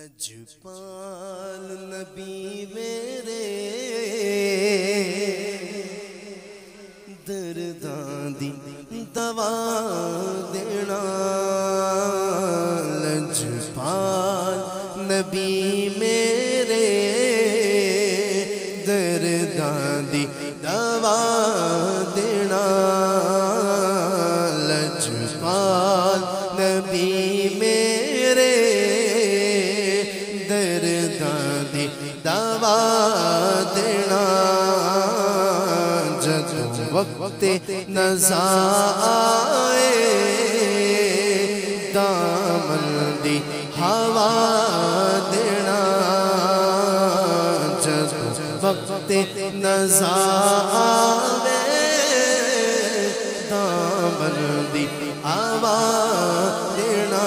لجپال نبی میرے درداں دی دوا دینا لجپال نبی میرے درداں دی دوا دینا لجپال نبی میرے درداں دی دوا دینا جدوں وقت نزا آئے دامن دی ہوا دینا جدوں وقت نزا آئے دامن دی ہوا دینا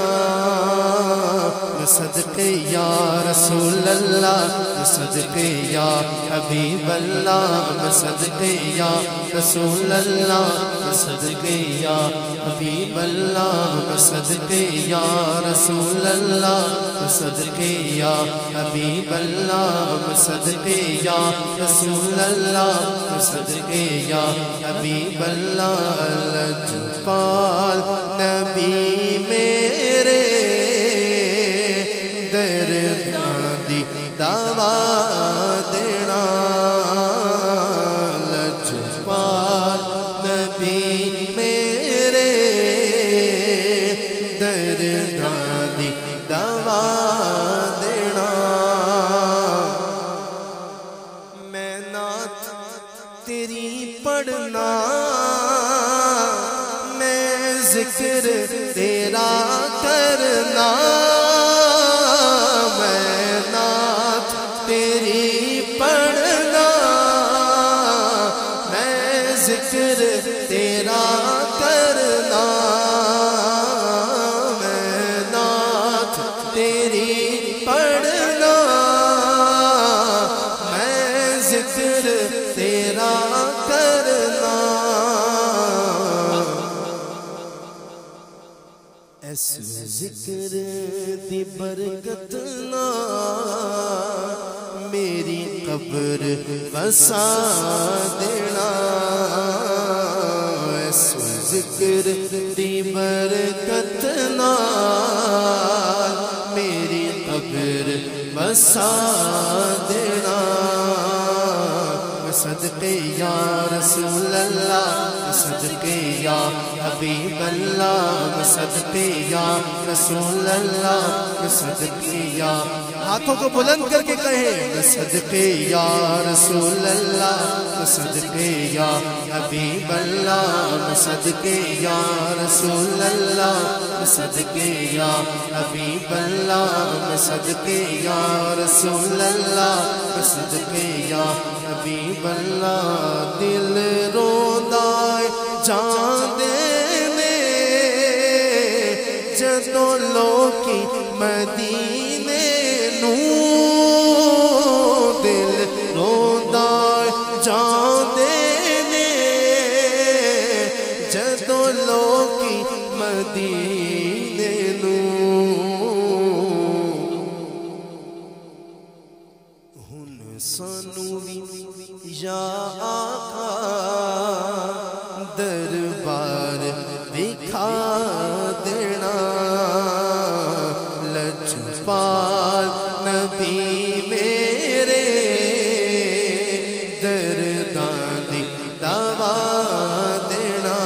صدقے یا رسول اللہ صدقے یا حبیب اللہ صدقے یا رسول اللہ صدقے یا حبیب اللہ صدقے یا رسول اللہ صدقے یا حبیب اللہ صدقے یا رسول اللہ صدقے یا حبیب اللہ لجپال نبی میرے درداں دی دوا دینا لجپال نبی میرے درداں دی دوا دینا میں نعت تیری پڑھنا میں ذکر تیرا کرنا ذکر تیرا کرنا میں نعت تیری پڑھنا میں ذکر تیرا کرنا اس ذکر دی برکت نال میری قبر بسا دینا اس ذکر دی برکت نال میری قبر بسا دینا صدقے یا رسول اللہ صدقے یا حبیب اللہ صدقے یا رسول اللہ صدقے یا ہاتھوں کو بلند کر کے کہیں صدقے یا رسول اللہ صدقے یا حبیب اللہ صدقے یا رسول اللہ صدقے یا حبیب اللہ صدقے یا رسول اللہ صدقے یا حبیب اللہ دل روندا جان دینے جدوں لوکی مدینے نو دل روندا جان دینے جدوں لوکی مدینے نو ہن سانو وی یا آقا دربار دکھا دینا لجپال نبی میرے درداں دی دوا دینا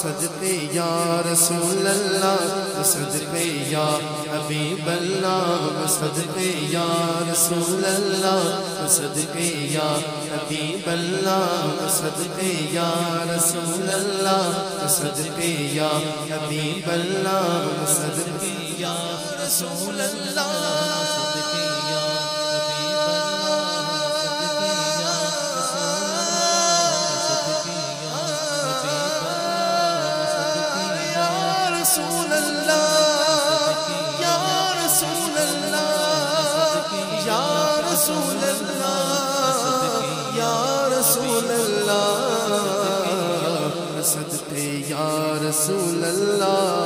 صدقے یا رسول اللہ صدقے یا حبیب اللہ صدقے یا رسول اللہ صدقے یا حبیب اللہ صدقے یا رسول اللہ صدقے یا حبیب اللہ صدقے یا رسول اللہ رسول اللہ یا رسول اللہ یا رسول اللہ یا رسول اللہ صدقے یا رسول اللہ